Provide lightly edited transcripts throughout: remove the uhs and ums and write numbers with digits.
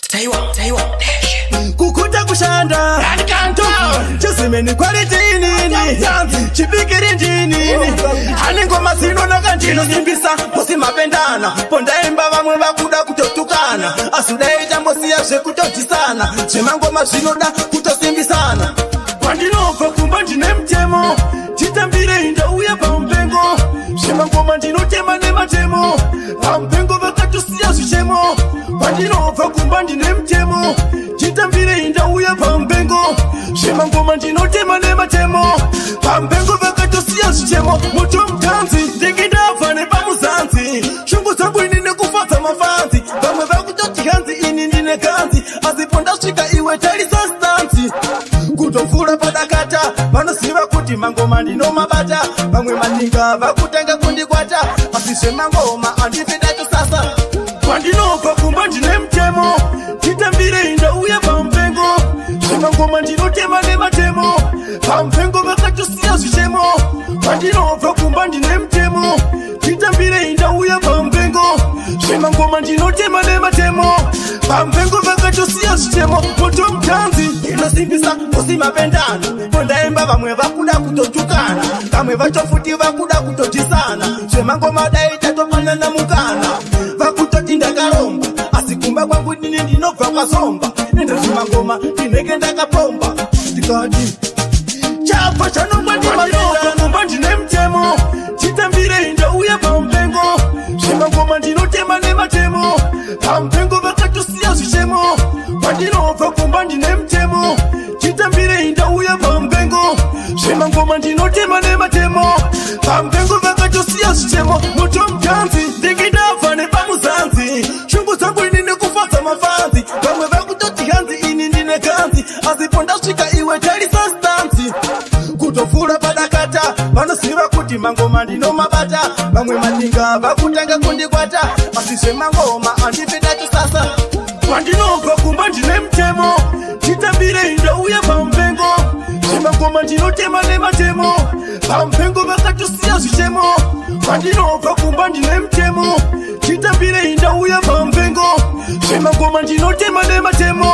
Taiwa kukuta kushanda chisimeni quality nini chipikiri ndini anengoma zino nakandino simbisa musimapendana pondaimba vamwe vakuda kutotukana asudaita mbosiya zvekutotisana zvemangoma zvinoda kutosimbisana kwandinobva kumba ndine mtemo titambire ndauya pampengo zvemangoma ndinotema nematemo pampengo vakatosiya zvichemo kwandinobva kumba ndine mtemo titambire ndauya pampengo zvemangoma ndinotema nematemo pampengo vakatosiya zvichemo moto mutanzi ndingindabva nepamuzanzi shungu dzangu ini nekufadza mafanzi vamwe vakutoti hanzi ini ndine kanzi asi pondasvika iwe tarisa stanzi kutovhura padakata vanoziva kuti mangoma ndinomabata vamwe matinga vakutanga kundikwata asi zvemangoma andifidacho sasa kwandinobva kumba ndine mtemo titambire ndauya pampengo zvemangoma ndinotema nematemo pampengo vakatosiya zvichemo kwandinobva kumba ndine mtemo titambire ndauya pampengo zvemangoma ndinotema nematemo pampengo vakatosiya zvichemo moto mutanzi inosimbisa musimapendana pondaimba vamwe vakuda kutotukana vamwe vacho futi vakuda kutotisana zvemangoma dai tatopanana mukana vakutoti ndakaromba asi kumba kwangu nini ndinobva kwasomba ende zvemangoma ndinenge ndakapomba ndikati chapa chanongwa ndimaomba ndine mtemo titambire ndauya pampengo zvemangoma ndinotema nematemo pampengo vakatosiya zvichemo kwandinobva kumba ndine mtemo titambire ndauya pampengo zvemangoma ndinotema nematemo pampengo vakatosiya zvichemo moto mutanzi ndingindabva nepamuzanzi shungu dzangu ini nekufadza mafanzi vamwe vakutoti hanzi ini ndine kanzi asi pondasvika iwe tarisa stanzi kutovhura padakata vanoziva kuti mangoma ndinomabata vamwe matinga vakutanga kundikwata asi zvemangoma andifidacho sasa kwandinobva kumba ndine mtemo titambire ndauya pampengo zvemangoma ndinotema nematemo pampengo vakatosiya zvichemo kwandinobva kumba ndine mtemo titambire ndauya pampengo zvemangoma ndinotema nematemo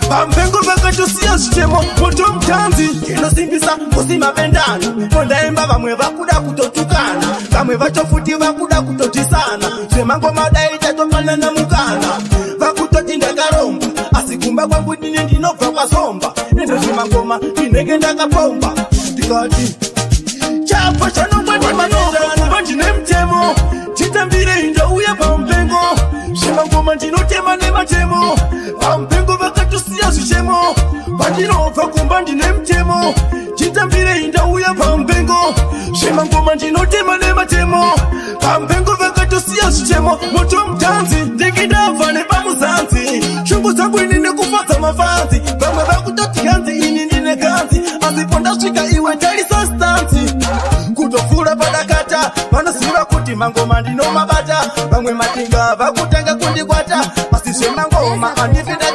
pampengo vakatosiya zvichemo moto mutanzi inosimbisa musimapendana pondaimba vamwe vakuda kutotukana vamwe vacho futi vakuda kutotisana zvemangoma dai tatopanana mukana vakutoti ndakaromba asi kumba kwangu nini ndinobva kwasomba ende zvemangoma ndinenge ndakapomba ndikati chapa chanongwa ndimaomba ndine mtemo titambire ndauya pampengo zvemangoma ndinotema nematemo pampengo vakatosiya zvichemo kwandinobva kumba ndine mtemo titambire ndauya pampengo zvemangoma ndinotema nematemo pampengo vakatosiya zvichemo moto mutanzi ndingindabva nepamuzanzi shungu dzangu ini nekufadza mafanzi vamwe vakutoti hanzi ini ndine kanzi asi pondasvika iwe tarisa stanzi kutovhura padakata vanoziva kuti mangoma ndinomabata vamwe matinga vakutanga kundikwata asi zvemangoma andifida